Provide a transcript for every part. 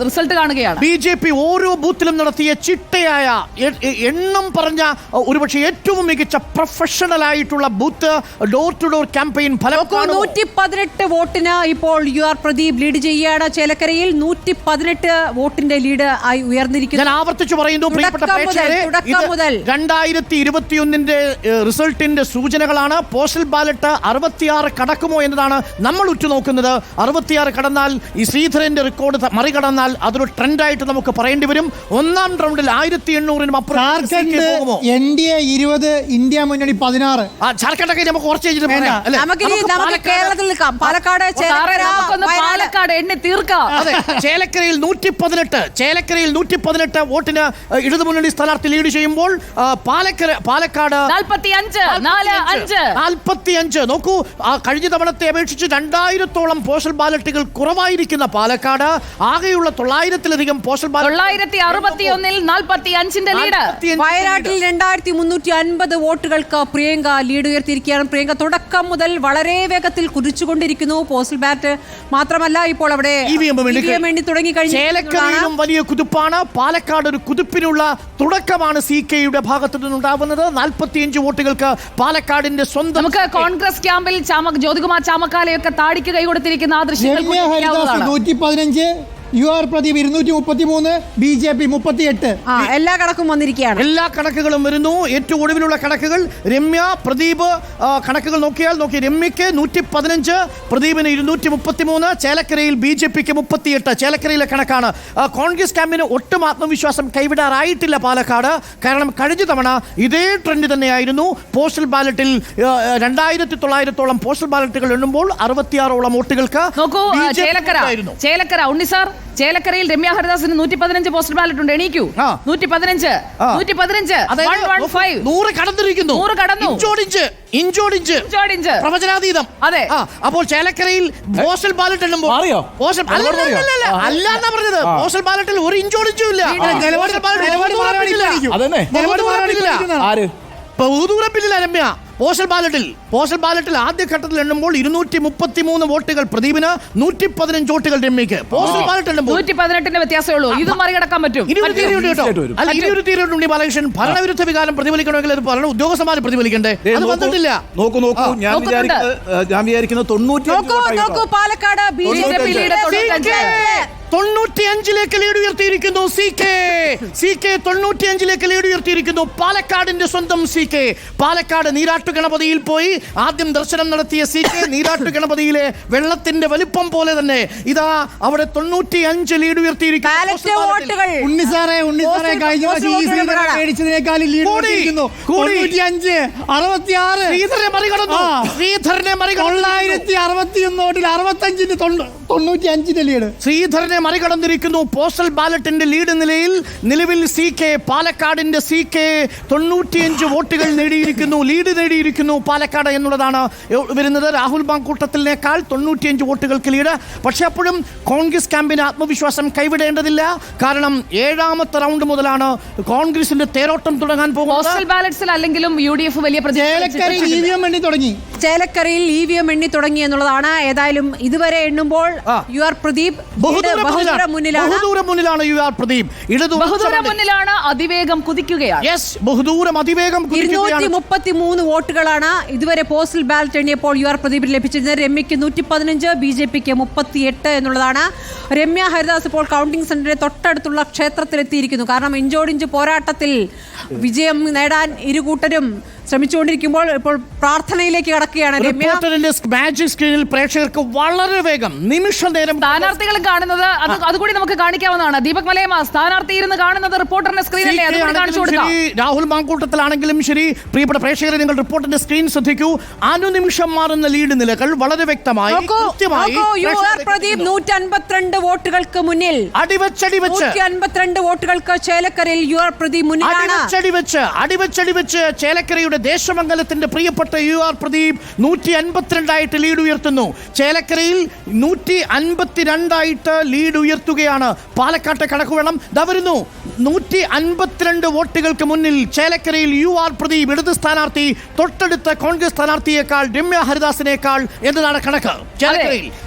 Result കാണുകയാണ്. BJP ഓരോ ബൂത്തിലും നടത്തിയ ചിട്ടയായ എണ്ണം പറഞ്ഞ ഒരുപക്ഷെ ഏറ്റവും മികച്ച പ്രൊഫഷണൽ ആയിട്ടുള്ള booth door to door campaign ഫലം 118 വോട്ടിന് ഇപ്പോൾ UR പ്രദീപ് ലീഡ് ചെയ്യുകയാണ്. ചേലക്കരയിൽ 118 വോട്ടിന്റെ ലീഡ് ആയി ഉയർന്നിരിക്കുന്നു. ഞാൻ ആവർത്തിച്ചു പറയുന്നു പ്രിയപ്പെട്ട പ്രേക്ഷകരെ, 2021 റിസൾട്ടിന്റെ സൂചനകളാണ്. പോസ്റ്റൽ ബാലറ്റ് 66 കടക്കുമോ എന്നതാണ് നമ്മൾ ഉറ്റുനോക്കുന്നത്. 66 കടന്നാൽ ഈ ശ്രീധരന്റെ റെക്കോർഡ് മറികടന്നാൽ അതൊരു ട്രെൻഡായിട്ട് നമുക്ക് പറയേണ്ടി വരും. ഒന്നാം റൗണ്ടിൽ 1800-നും അപ്പുറം പോകുമോ? NDA 20, ഇന്ത്യ മുന്നണി 16. ജാർഖണ്ഡൊക്കെ നമുക്ക് കുറച്ച് പാലക്കാട് എണ്ണി തീർക്കാം. അതെ, ചേലക്കരയിൽ 118 വോട്ടിന് ഇടതുമുന്നണി സ്ഥാനാർത്ഥി ലീഡ് ചെയ്യുമ്പോൾ പാലക്കാട് 45. നോക്കൂ, കഴിഞ്ഞ തവണത്തെ അപേക്ഷിച്ച് 2000-ഓളം പോസ്റ്റൽ ബാലറ്റുകൾ കുറവായിരിക്കുന്ന പാലക്കാട് ആകെയുള്ള 900-ലധികം പോസ്റ്റൽ ബാലറ്റ് 961-ൽ 45-ന്റെ ലീഡ്. വയനാട്ടിൽ 2350 വോട്ടുകൾക്ക് പ്രിയങ്ക ലീഡ് ഉയർത്തിയിരിക്കുകയാണ്. പ്രിയങ്ക തുടക്കം മുതൽ വളരെ വേഗത്തിൽ കുതിച്ചുകൊണ്ടിരിക്കുന്നു. പോസ്റ്റൽ ബാലറ്റ് മാത്രമല്ല, ഇപ്പോൾ അവിടെ എണ്ണി തുടങ്ങി കഴിഞ്ഞു. ചേലക്കരയിലും വലിയ കുതിപ്പാണ്. പാലക്കാട് ഒരു കുതിപ്പിനുള്ള തുടക്കമാണ് CK-യുടെ ഭാഗത്തു നിന്നുണ്ടാവുന്നത്. 45 വോട്ടുകൾക്ക് പാലക്കാടിന്റെ സ്വന്തം. നമുക്ക് കോൺഗ്രസ് ക്യാമ്പിൽ ജ്യോതികുമാർ ചാമക്കാലയൊക്കെ താടിക്ക് കൈ കൊടുത്തിരിക്കുന്ന ആ ദൃശ്യങ്ങൾ 115, UR പ്രദീപ് 233, BJP 38. എല്ലാ കണക്കും വന്നിരിക്കുകയാണ്. എല്ലാ കണക്കുകളും വരുന്നു. ഏറ്റവും ഒടുവിലുള്ള കണക്കുകൾ രമ്യ പ്രദീപ് കണക്കുകൾ നോക്കിയാൽ രമ്യക്ക് 115, പ്രദീപിന് 233, ചേലക്കരയിൽ BJPക്ക് 38. ചേലക്കരയിലെ കണക്കാണ്. കോൺഗ്രസ് ക്യാമ്പിന് ഒട്ടും ആത്മവിശ്വാസം കൈവിടാറായിട്ടില്ല പാലക്കാട്. കാരണം കഴിഞ്ഞ തവണ ഇതേ ട്രെൻഡ് തന്നെയായിരുന്നു. പോസ്റ്റൽ ബാലറ്റിൽ 2900-ഓളം പോസ്റ്റൽ ബാലറ്റുകൾ എണ്ണുമ്പോൾ 66-ഓളം വോട്ടുകൾക്ക് നോക്കൂ. ചേലക്കര ഉണ്ണി സാർ, ചേലക്കരയിൽ രമ്യ ഹരിദാസിന് 115 പോസ്റ്റൽ ബാലറ്റ് ഉണ്ട്. എണീക്കൂ. 115 100 കടന്നിരിക്കുന്നു. 100 കടന്നു. ഇഞ്ചോടിഞ്ച് പ്രവചനാതീതം. അതെ. അപ്പോൾ ചേലക്കരയിൽ പോസ്റ്റൽ ബാലറ്റ് എണ്ണുമ്പോൾ അല്ലാന്നാ പറഞ്ഞത്. പോസ്റ്റൽ ബാലറ്റിൽ ഒരു ഇഞ്ചോടിഞ്ചും ഇല്ല. ബഹുദൂരപ്പില്ല രമ്യ. പോസ്റ്റൽ ബാലറ്റിൽ ആദ്യഘട്ടത്തിൽ എണ്ണുമ്പോൾ 233 വോട്ടുകൾ പ്രദീപിന്, 115 വോട്ടുകൾ രമ്യക്ക്. പോസ്റ്റൽ ബാലറ്റ് എണ്ണുമ്പോൾ 118 വ്യത്യാസമേ ഉള്ളൂ. ഇത് മറികടക്കാൻ പറ്റും. ഇനിയൊരു തീരുണ്ട് ബാലകൃഷ്ണൻ. ഭരണവിരുദ്ധ വികാരം പ്രതിഫലിക്കണമെങ്കിൽ അത് ഭരണ ഉദ്യോഗസ്ഥന്മാർ പ്രതിഫലിക്കണ്ടേ? അത് വന്നിട്ടില്ല. നോക്കൂ, ഞാൻ വിചാരിക്കുന്നത് 90 പാലക്കാട് BJP ലീഡ് 95-ലേക്ക് ലീഡ് ഉയർത്തിയിരിക്കുന്നു. CK 95-ലേക്ക് ലീഡ് ഉയർത്തിയിരിക്കുന്നു. പാലക്കാടിന്റെ സ്വന്തം CK. പാലക്കാട് നീരാട്ടുഗണപതിയിൽ പോയി ആദ്യം ദർശനം നടത്തിയ CK നീരാട്ടു ഗണപതിയിലെ വെള്ളത്തിന്റെ വലിപ്പം പോലെ തന്നെ ഇതാ അവിടെ 95 ലീഡ് ഉയർത്തിയിരിക്കുന്നു. ഉണ്ണിസാറെ കഴിഞ്ഞ ശ്രീധരനെ മറികടന്നു. 95-ന്റെ ലീഡ് ശ്രീധരനെ മറികടന്നിരിക്കുന്നു. പോസ്റ്റൽ ബാലറ്റിന്റെ ലീഡ് നിലവിൽ CK പാലക്കാടിന്റെ CK 95 വോട്ടുകൾ ലീഡ് നേടിയിരിക്കുന്നു പാലക്കാട് എന്നുള്ളതാണ് വരുന്നത്. രാഹുൽ മാങ്കൂട്ടത്തിനേക്കാൾ 95 വോട്ടുകൾക്ക് ലീഡ്. പക്ഷെ അപ്പോഴും കോൺഗ്രസ് ക്യാമ്പിന് ആത്മവിശ്വാസം കൈവിടേണ്ടതില്ല. കാരണം 7ാമത്തെ റൗണ്ട് മുതലാണ് കോൺഗ്രസിന്റെ തേരോട്ടം തുടങ്ങാൻ പോകുന്നത്. പോസ്റ്റൽ ബാലറ്റ്സിൽ അല്ലെങ്കിലും UDF വലിയ ചേലക്കരയിൽ EVM എണ്ണി തുടങ്ങി എന്നുള്ളതാണ്. ഏതായാലും ഇതുവരെ എണ്ണുമ്പോൾ UR പ്രദീപ് ബഹുദൂരം മുന്നിലാണ്. UR പ്രദീപ് മുന്നിലാണ്. അതിവേഗം കുതിക്കുകയാണ്. 233 വോട്ടുകളാണ് ഇതുവരെ പോസ്റ്റൽ ബാലറ്റ് എണ്ണിയപ്പോൾ UR പ്രദീപിന് ലഭിച്ചത്. രമ്യക്ക് 115, BJPക്ക് 38 എന്നുള്ളതാണ്. രമ്യ ഹരിദാസ് ഇപ്പോൾ കൗണ്ടിംഗ് സെന്ററിന്റെ തൊട്ടടുത്തുള്ള ക്ഷേത്രത്തിലെത്തിയിരിക്കുന്നു. കാരണം ഇഞ്ചോടിഞ്ച് പോരാട്ടത്തിൽ വിജയം നേടാൻ ഇരുകൂട്ടരും ശ്രമിച്ചുകൊണ്ടിരിക്കുമ്പോൾ ഇപ്പോൾ പ്രാർത്ഥനയിലേക്ക് കടക്കുകയാണ് രമ്യ. മാജിക് സ്ക്രീനിൽ പ്രേക്ഷകർക്ക് വളരെ വേഗം നിമിഷ നേരം സ്ഥാനാർത്ഥികൾ കാണുന്നത് അതുകൂടി നമുക്ക് കാണിക്കാവുന്നതാണ്. ദീപക് മലയമ്മ സ്ഥാനാർത്ഥി ഇരുന്ന് കാണുന്നത് റിപ്പോർട്ടറിന്റെ സ്ക്രീനല്ലേ? രാഹുൽ മാങ്കൂട്ടത്തിലാണെങ്കിലും ശരി, പ്രിയപ്പെട്ട പ്രേക്ഷകരെ നിങ്ങൾ റിപ്പോർട്ടിന്റെ സ്ക്രീൻ ശ്രദ്ധിക്കൂ. അനുനിമിഷം മാറുന്ന ലീഡ് നിലകൾ വളരെ വ്യക്തമായി പ്രദീപ് 152 വോട്ടുകൾക്ക് മുന്നിൽ. 152 വോട്ടുകൾക്ക് ചേലക്കരയിൽ UR പ്രദീപ് മുന്നിലാണ്. അടിവച്ചടിവെച്ച് ചേലക്കരയുടെ ദേശമംഗലത്തിന്റെ പ്രിയപ്പെട്ട UR പ്രദീപ് 152 ലീഡ് ഉയർത്തുന്നു. ചേലക്കരയിൽ 152 ലീഡ് ഉയർത്തുകയാണ്. പാലക്കാട്ടെ കണക്ക് വേണം. വരുന്നു 152 വോട്ടുകൾക്ക് മുന്നിൽ ചേലക്കരയിൽ UR പ്രദീപ് ഇടത് സ്ഥാനാർത്ഥി, തൊട്ടടുത്ത കോൺഗ്രസ് സ്ഥാനാർത്ഥിയേക്കാൾ രമ്യ ഹരിദാസിനേക്കാൾ എന്നതാണ് കണക്ക്.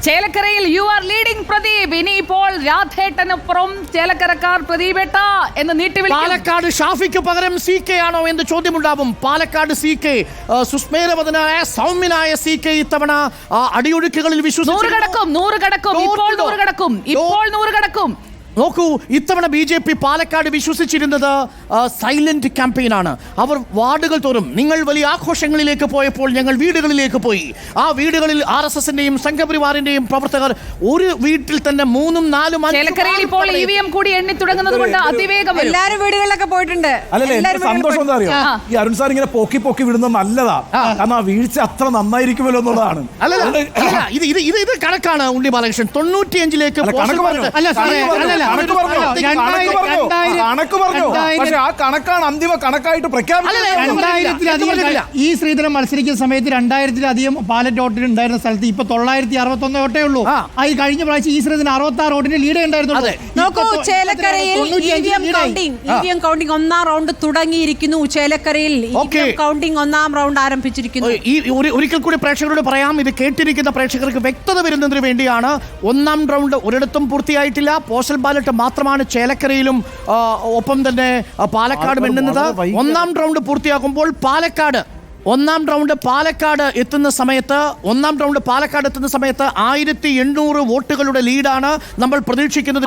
ചേലക്കരയിൽ യു ആർ ലീഡിംഗ് പ്രദീപ്. ഇനിയിപ്പോൾ രാധേട്ടനപ്പുറം ചേലക്കരക്കാർ പ്രദീപേട്ട എന്ന് നീട്ടിവിളിക്കും. പാലക്കാട് ഷാഫിക്ക് പകരം CK ആണോ എന്ന് ചോദ്യമുണ്ടാവും. പാലക്കാട് CK, സുസ്മേരവദനായ സൗമ്യനായ CK ഇത്തവണ അടിയൊഴുക്കുകളിൽ വിശ്വസിച്ചു. 100 കടക്കും. ഇപ്പോൾ 100 കടക്കും. നോക്കൂ, ഇത്തവണ BJP പാലക്കാട് വിശ്വസിച്ചിരുന്നത് സൈലന്റ് ക്യാമ്പയിനാണ്. അവർ വാർഡുകൾ തോറും നിങ്ങൾ വലിയ ആഘോഷങ്ങളിലേക്ക് പോയപ്പോൾ ഞങ്ങൾ വീടുകളിലേക്ക് പോയി. ആ വീടുകളിൽ RSSന്റെയും സംഘപരിവാറിന്റെയും പ്രവർത്തകർ ഒരു വീട്ടിൽ തന്നെ 3, 4, 5 ചേലക്കരയിൽ ഇപ്പോൾ EVM കൂടി എണ്ണി തുടങ്ങുന്നത് കൊണ്ട് അതിവേഗം വരും. എല്ലാരും വീടുകളിലൊക്കെ പോയിട്ടുണ്ട്. അല്ലല്ലേ, എനിക്ക് സന്തോഷം എന്താ അറിയോ, ഈ അരുൺ സാർ ഇങ്ങനെ പൊക്കി വിടുന്നത് നല്ലതാ. കാരണം ആ വീഴ്ച അത്ര നന്നായിരിക്കുമല്ലോ എന്നുള്ളതാണ്. ഇത് കണക്കാണ് ഉണ്ണി ബാലകൃഷ്ണൻ. 95ലേക്ക് കണക്ക് പറഞ്ഞു. പക്ഷെ ആ കണക്കാണ് അന്തിമ കണക്കായിട്ട് പ്രഖ്യാപിച്ചത്. 2000-ലധികം ഈ ശ്രീധരൻ മത്സരിക്കുന്ന സമയത്ത് 2000-ലധികം ബാലറ്റ് വോട്ടിൽ ഉണ്ടായിരുന്ന സ്ഥലത്ത് ഇപ്പൊ 961 വോട്ടേ ഉള്ളൂ. ഈ കഴിഞ്ഞ പ്രാവശ്യം ഈ ശ്രീധരൻ 66 വോട്ടിന്റെ ലീഡ് ഉണ്ടായിരുന്നു. നോക്കൂ, ചേലക്കരയിൽ EVM കൗണ്ടിംഗ് 1ാം റൗണ്ട് തുടങ്ങിയിരിക്കുന്നു. ചേലക്കരയിൽ EVM കൗണ്ടിംഗ് 1ാം റൗണ്ട് ആരംഭിച്ചിരിക്കുന്നു. ഒരിക്കൽ കൂടി പ്രേക്ഷകരോട് പറയാം, ഇത് കേട്ടിരിക്കുന്ന പ്രേക്ഷകർക്ക് വ്യക്തത വരുന്നതിന് വേണ്ടിയാണ്. 1ാം റൗണ്ട് ഒരിടത്തും പൂർത്തിയായിട്ടില്ല. പോസ്റ്റൽ ബാലറ്റ് മാത്രമാണ് ചേലക്കരയിലും ഒപ്പം തന്നെ പാലക്കാടും എണ്ണുന്നത്. 1ാം റൗണ്ട് പൂർത്തിയാക്കുമ്പോൾ ഒന്നാം റൗണ്ട് പാലക്കാട് എത്തുന്ന സമയത്ത് 1800 വോട്ടുകളുടെ ലീഡാണ് നമ്മൾ പ്രതീക്ഷിക്കുന്നത്.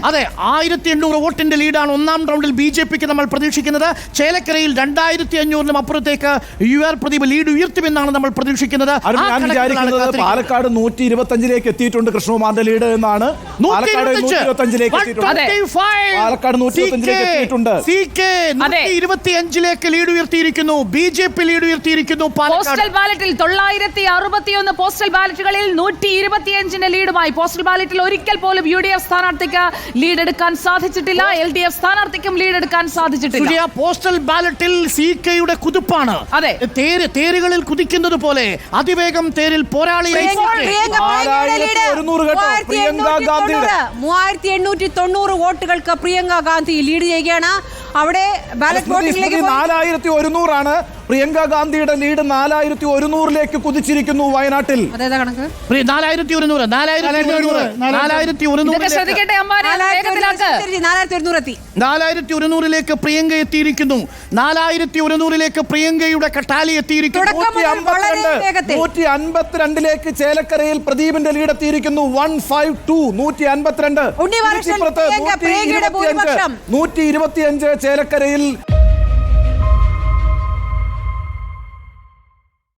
അതെ, 1800 വോട്ടിന്റെ ലീഡാണ് 1ാം റൗണ്ടിൽ BJPക്ക് നമ്മൾ പ്രതീക്ഷിക്കുന്നത്. ചേലക്കരയിൽ 2500-നും അപ്പുറത്തേക്ക് UR പ്രദീപ് ലീഡ് ഉയർത്തുമെന്നാണ് നമ്മൾ പ്രതീക്ഷിക്കുന്നത്. ഞാൻ വിചാരിക്കുന്നത് പാലക്കാട് 125ലേക്ക് എത്തിയിട്ടുണ്ട് കൃഷ്ണകുമാറിന്റെ ലീഡ് എന്നാണ്. പാലക്കാട് 125ലേക്ക് എത്തിയിട്ടുണ്ട്. CK 125ലേക്ക് ലീഡ് ഉയർത്തിയിരിക്കുന്നു. BJP ലീഡ് ഉയർത്തിയിരിക്കുന്നു. പോസ്റ്റൽ ബാലറ്റിൽ 961 പോസ്റ്റൽ ബാലറ്റുകളിൽ 125 ലീഡുമായി പോസ്റ്റൽ ബാലറ്റിൽ ഒരിക്കൽ പോലും UDF സ്ഥാനാർത്ഥിക്ക് ലീഡ് എടുക്കാൻ സാധിച്ചിട്ടില്ല. LDF സ്ഥാനാർത്ഥിക്കും ലീഡ് എടുക്കാൻ സാധിച്ചിട്ടില്ല. പോസ്റ്റൽ ബാലറ്റിൽ CKയുടെ കുതിപ്പാണ്. അതെ, തേരുകളിൽ കുതിക്കുന്നത് പോലെ അതിവേഗം തേരിൽ പോരാളിയായി 3890 വോട്ടുകൾക്ക് പ്രിയങ്ക ഗാന്ധി ലീഡ് ചെയ്യുകയാണ്. അവിടെ ബാലറ്റ് വോട്ടിംഗിലേക്ക് 4100 ആണ്. പ്രിയങ്ക ഗാന്ധിയുടെ ലീഡ് 4100ലേക്ക് കുതിച്ചിരിക്കുന്നു വയനാട്ടിൽ. 4100ലേക്ക് പ്രിയങ്ക എത്തിയിരിക്കുന്നു. 4100ലേക്ക് പ്രിയങ്കയുടെ ടാലി എത്തിയിരിക്കുന്നു. 152ലേക്ക് ചേലക്കരയിൽ പ്രദീപിന്റെ ലീഡ് എത്തിയിരിക്കുന്നു. 152 152 ചേലക്കരയിൽ